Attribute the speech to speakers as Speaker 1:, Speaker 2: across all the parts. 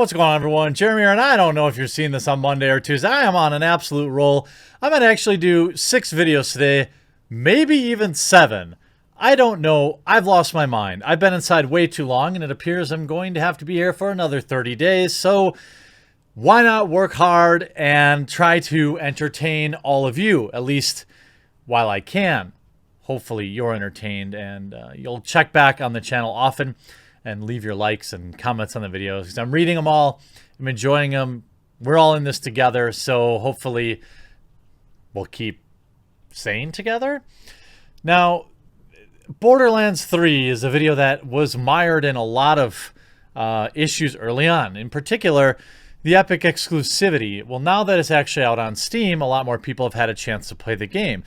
Speaker 1: What's going on, everyone? Jeremy here, and I don't know if you're seeing this on Monday or Tuesday. I am on an absolute roll. I might actually do 6 videos today, maybe even 7. I don't know. I've lost my mind. I've been inside way too long, and it appears I'm going to have to be here for another 30 days. So why not work hard and try to entertain all of you, at least while I can. Hopefully you're entertained, and you'll check back on the channel often and leave your likes and comments on the videos, because I'm reading them all. I'm enjoying them. We're all in this together, so hopefully we'll keep staying together. Now, Borderlands 3 is a video that was mired in a lot of issues early on. In particular, the Epic exclusivity. Well, now that it's actually out on Steam, a lot more people have had a chance to play the game.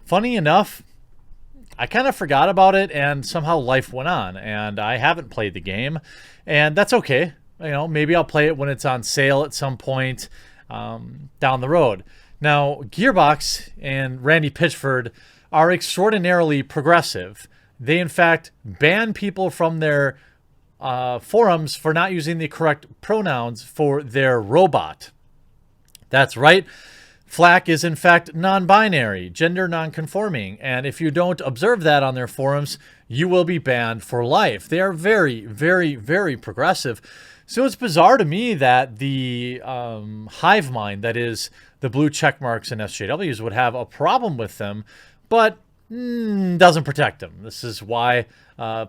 Speaker 1: Funny enough, I kind of forgot about it, and somehow life went on, and I haven't played the game, and that's okay. You know, maybe I'll play it when it's on sale at some point down the road. Now, Gearbox and Randy Pitchford are extraordinarily progressive. They, in fact, ban people from their forums for not using the correct pronouns for their robot. That's right. Flack is, in fact, non-binary, gender non-conforming, and if you don't observe that on their forums, you will be banned for life. They are very, very, very progressive. So it's bizarre to me that the hive mind, that is, the blue check marks and SJWs, would have a problem with them, but doesn't protect them. This is why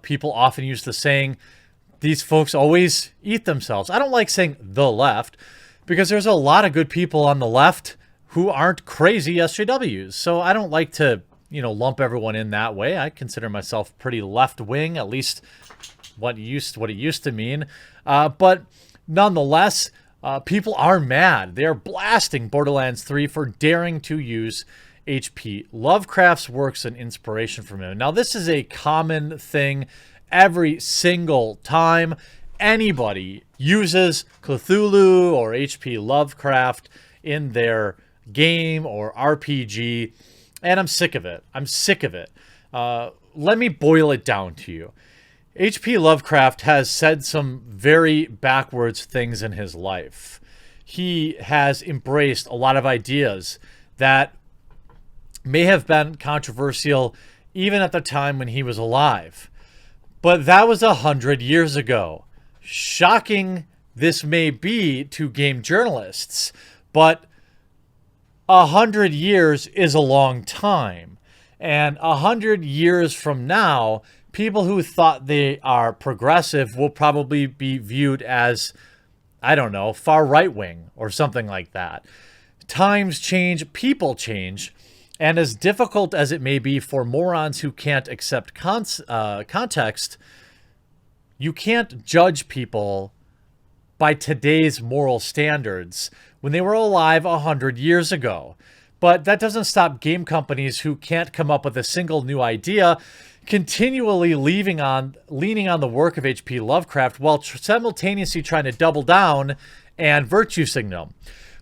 Speaker 1: people often use the saying, these folks always eat themselves. I don't like saying the left, because there's a lot of good people on the left who aren't crazy SJWs. So I don't like to, lump everyone in that way. I consider myself pretty left-wing, at least what it used to mean. But nonetheless, people are mad. They are blasting Borderlands 3 for daring to use H.P. Lovecraft's works and inspiration from him. Now, this is a common thing every single time anybody uses Cthulhu or H.P. Lovecraft in their game or RPG, and I'm sick of it. I'm sick of it. Let me boil it down to you. H.P. Lovecraft has said some very backwards things in his life. He has embraced a lot of ideas that may have been controversial even at the time when he was alive. But that was 100 years ago. Shocking this may be to game journalists, but 100 years is a long time. And 100 years from now, people who thought they are progressive will probably be viewed as, I don't know, far right-wing or something like that. Times change, people change, and as difficult as it may be for morons who can't accept context, you can't judge people by today's moral standards when they were alive 100 years ago. But that doesn't stop game companies who can't come up with a single new idea continually leaning on the work of H.P. Lovecraft while simultaneously trying to double down and virtue signal.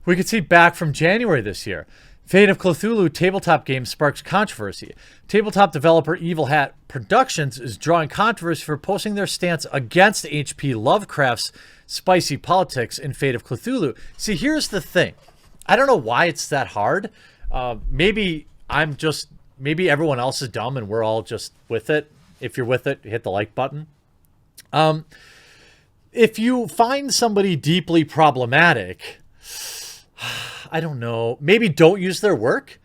Speaker 1: We could see back from January this year. Fate of Cthulhu tabletop game sparks controversy. Tabletop developer Evil Hat Productions is drawing controversy for posting their stance against H.P. Lovecraft's spicy politics in Fate of Cthulhu. See, here's the thing. I don't know why it's that hard. Maybe everyone else is dumb and we're all just with it. If you're with it, hit the like button. If you find somebody deeply problematic, I don't know, maybe don't use their work.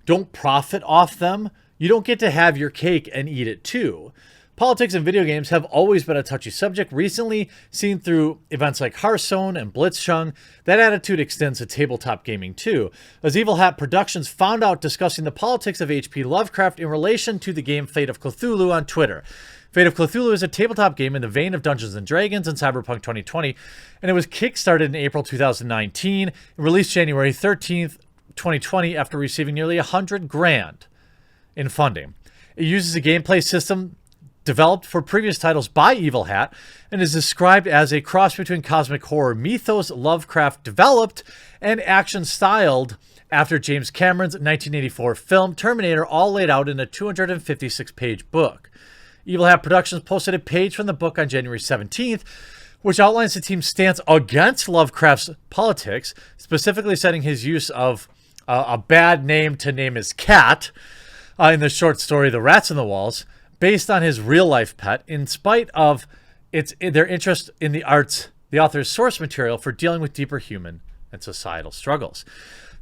Speaker 1: Don't profit off them. You don't get to have your cake and eat it too. Politics in video games have always been a touchy subject. Recently, seen through events like Hearthstone and Blitzchung, that attitude extends to tabletop gaming too, as Evil Hat Productions found out discussing the politics of H.P. Lovecraft in relation to the game Fate of Cthulhu on Twitter. Fate of Cthulhu is a tabletop game in the vein of Dungeons & Dragons and Cyberpunk 2020, and it was kickstarted in April 2019 and released January 13th, 2020 after receiving nearly $100,000 in funding. It uses a gameplay system developed for previous titles by Evil Hat, and is described as a cross between cosmic horror mythos Lovecraft developed and action styled after James Cameron's 1984 film Terminator, all laid out in a 256-page book. Evil Hat Productions posted a page from the book on January 17th, which outlines the team's stance against Lovecraft's politics, specifically citing his use of a bad name to name his cat in the short story The Rats in the Walls, based on his real-life pet, in spite of their interest in the author's source material for dealing with deeper human and societal struggles.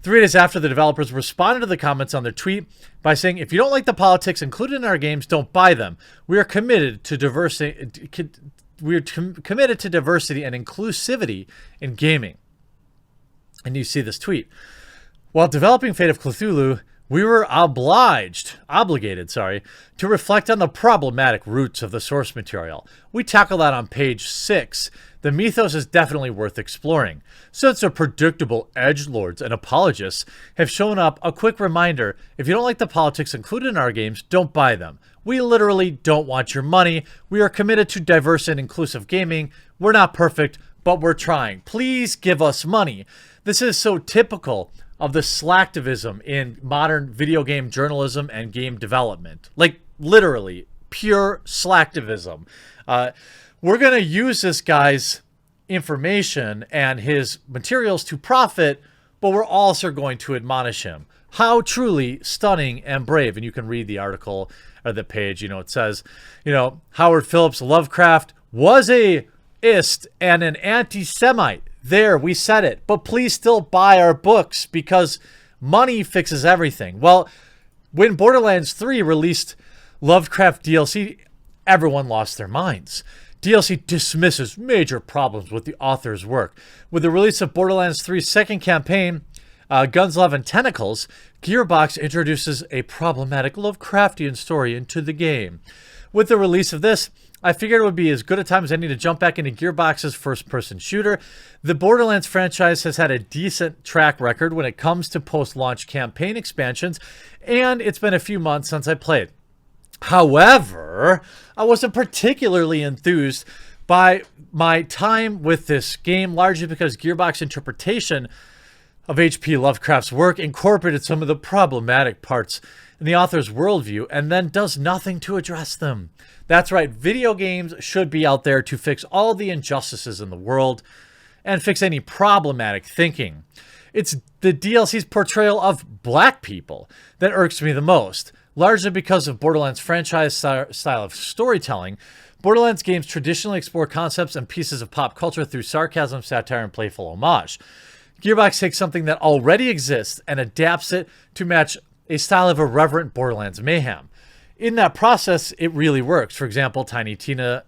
Speaker 1: 3 days after, the developers responded to the comments on their tweet by saying, "If you don't like the politics included in our games, don't buy them. We are committed to diversity. Committed to diversity and inclusivity in gaming." And you see this tweet. While developing Fate of Cthulhu, we were obligated, to reflect on the problematic roots of the source material. We tackle that on page 6. The mythos is definitely worth exploring. Since the predictable edgelords and apologists have shown up, a quick reminder: if you don't like the politics included in our games, don't buy them. We literally don't want your money. We are committed to diverse and inclusive gaming. We're not perfect, but we're trying. Please give us money. This is so typical of the slacktivism in modern video game journalism and game development. Like, literally, pure slacktivism. We're going to use this guy's information and his materials to profit, but we're also going to admonish him. How truly stunning and brave. And you can read the article or the page. It says, Howard Phillips Lovecraft was a ist and an anti-Semite. There, we said it. But please still buy our books because money fixes everything. Well, when Borderlands 3 released Lovecraft DLC, everyone lost their minds. DLC dismisses major problems with the author's work. With the release of Borderlands 3's second campaign, Guns, Love, and Tentacles, Gearbox introduces a problematic Lovecraftian story into the game. With the release of this, I figured it would be as good a time as any to jump back into Gearbox's first-person shooter. The Borderlands franchise has had a decent track record when it comes to post-launch campaign expansions, and it's been a few months since I played. However, I wasn't particularly enthused by my time with this game, largely because Gearbox's interpretation of H.P. Lovecraft's work incorporated some of the problematic parts in the author's worldview and then does nothing to address them. That's right, video games should be out there to fix all the injustices in the world and fix any problematic thinking. It's the DLC's portrayal of black people that irks me the most. Largely because of Borderlands' franchise style of storytelling, Borderlands games traditionally explore concepts and pieces of pop culture through sarcasm, satire, and playful homage. Gearbox takes something that already exists and adapts it to match a style of irreverent Borderlands mayhem. In that process, it really works. For example, Tiny Tina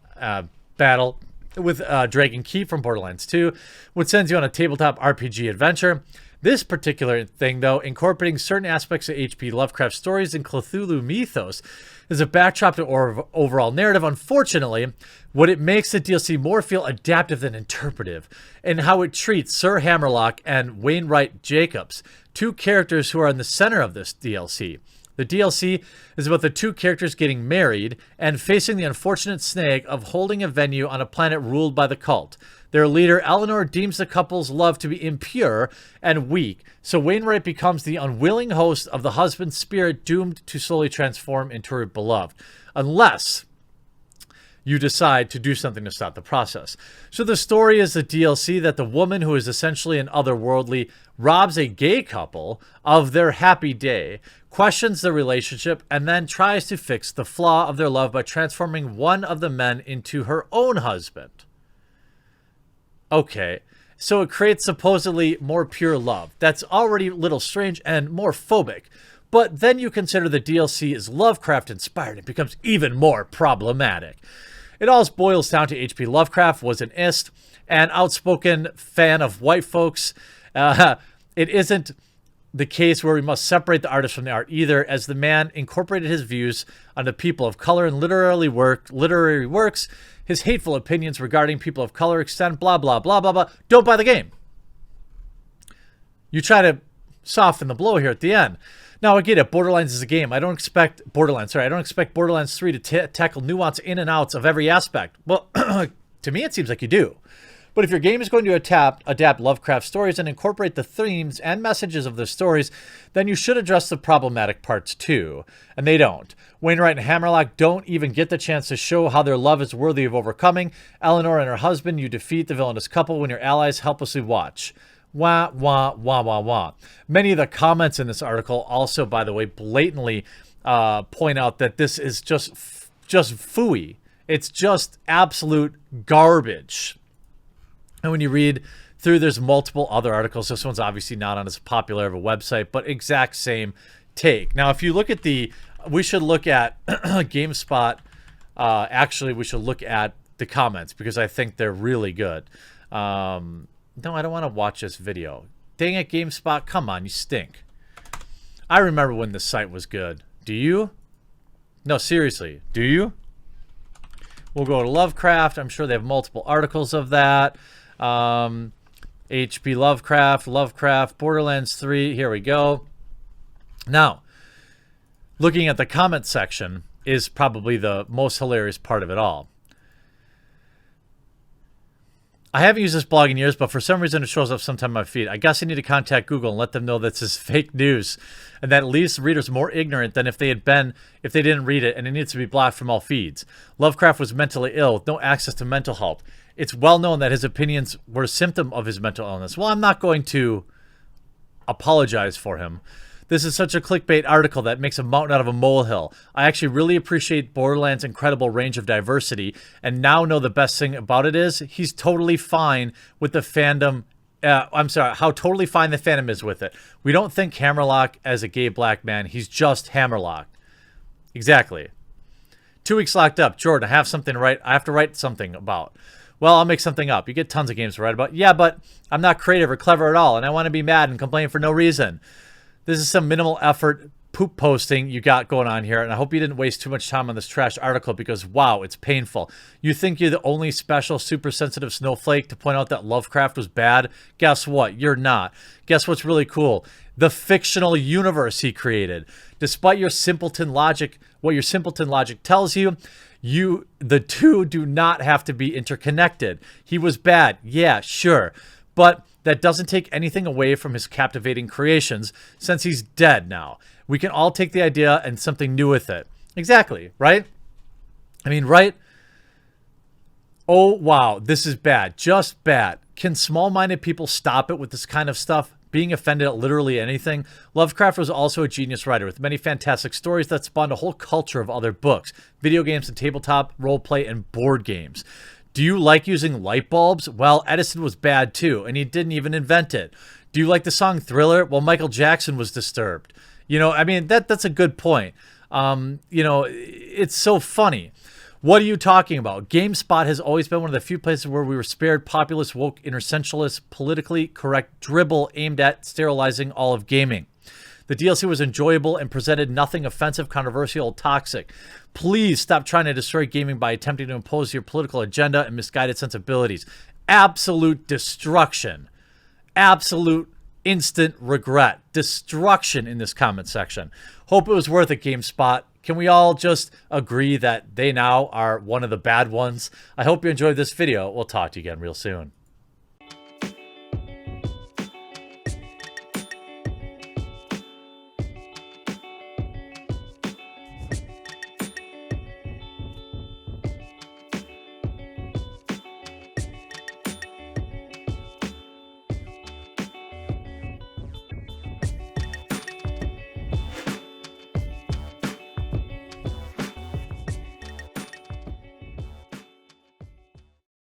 Speaker 1: battle with Dragon Key from Borderlands 2, which sends you on a tabletop RPG adventure. This particular thing, though, incorporating certain aspects of H.P. Lovecraft stories and Cthulhu mythos, is a backdrop to overall narrative. Unfortunately, what it makes the DLC more feel adaptive than interpretive, and how it treats Sir Hammerlock and Wainwright Jacobs, two characters who are in the center of this DLC. The DLC is about the two characters getting married and facing the unfortunate snag of holding a venue on a planet ruled by the cult. Their leader, Eleanor, deems the couple's love to be impure and weak, so Wainwright becomes the unwilling host of the husband's spirit, doomed to slowly transform into her beloved, unless you decide to do something to stop the process. So the story is the DLC that the woman, who is essentially an otherworldly, robs a gay couple of their happy day, questions the relationship, and then tries to fix the flaw of their love by transforming one of the men into her own husband. Okay, so it creates supposedly more pure love. That's already a little strange and more phobic. But then you consider the DLC is Lovecraft inspired, it becomes even more problematic. It all boils down to H.P. Lovecraft was an ist, an outspoken fan of white folks. It isn't the case where we must separate the artist from the art either, as the man incorporated his views on the people of color in literary works. His hateful opinions regarding people of color extend blah, blah, blah, blah, blah. Don't buy the game. You try to soften the blow here at the end. Now, I get it. Borderlands is a game. I don't expect Borderlands 3 to tackle nuance in and outs of every aspect. Well, to me, it seems like you do. But if your game is going to adapt Lovecraft stories and incorporate the themes and messages of the stories, then you should address the problematic parts too. And they don't. Wainwright and Hammerlock don't even get the chance to show how their love is worthy of overcoming. Eleanor and her husband, you defeat the villainous couple when your allies helplessly watch. Wah, wah, wah, wah, wah. Many of the comments in this article also, by the way, blatantly point out that this is just phooey. It's just absolute garbage. And when you read through, there's multiple other articles. This one's obviously not on as popular of a website, but exact same take. Now, if you look at we should look at GameSpot. Actually, we should look at the comments because I think they're really good. No, I don't want to watch this video. Dang it, GameSpot. Come on, you stink. I remember when the site was good. Do you? No, seriously. Do you? We'll go to Lovecraft. I'm sure they have multiple articles of that. H.P. Lovecraft, Borderlands 3. Here we go. Now, looking at the comment section is probably the most hilarious part of it all. I haven't used this blog in years, but for some reason it shows up sometime on my feed. I guess I need to contact Google and let them know this is fake news, and that it leaves readers more ignorant than if they didn't read it, and it needs to be blocked from all feeds. Lovecraft was mentally ill with no access to mental help. It's well known that his opinions were a symptom of his mental illness. Well, I'm not going to apologize for him. This is such a clickbait article that makes a mountain out of a molehill. I actually really appreciate Borderlands' incredible range of diversity, and now know the best thing about it is he's totally fine with the fandom. I'm sorry, how totally fine the fandom is with it. We don't think Hammerlock as a gay black man. He's just Hammerlock. Exactly. 2 weeks locked up. Jordan, I have something to write. I have to write something about. Well, I'll make something up. You get tons of games to write about. Yeah, but I'm not creative or clever at all, and I want to be mad and complain for no reason. This is some minimal effort poop posting you got going on here, and I hope you didn't waste too much time on this trash article because, wow, it's painful. You think you're the only special, super sensitive snowflake to point out that Lovecraft was bad? Guess what? You're not. Guess what's really cool? The fictional universe he created. Despite your simpleton logic, what your simpleton logic tells you, the two do not have to be interconnected. He was bad. Yeah, sure. But that doesn't take anything away from his captivating creations since he's dead now. We can all take the idea and something new with it. Exactly, right? I mean, right? Oh, wow, this is bad. Just bad. Can small-minded people stop it with this kind of stuff? Being offended at literally anything? Lovecraft was also a genius writer with many fantastic stories that spawned a whole culture of other books, video games and tabletop, roleplay, and board games. Do you like using light bulbs? Well, Edison was bad too, and he didn't even invent it. Do you like the song Thriller? Well, Michael Jackson was disturbed. You know, I mean, that's a good point. You know, it's so funny. What are you talking about? GameSpot has always been one of the few places where we were spared populist, woke, intersensualist, politically correct dribble aimed at sterilizing all of gaming. The DLC was enjoyable and presented nothing offensive, controversial, or toxic. Please stop trying to destroy gaming by attempting to impose your political agenda and misguided sensibilities. Absolute destruction. Absolute instant regret. Destruction in this comment section. Hope it was worth it, GameSpot. Can we all just agree that they now are one of the bad ones? I hope you enjoyed this video. We'll talk to you again real soon.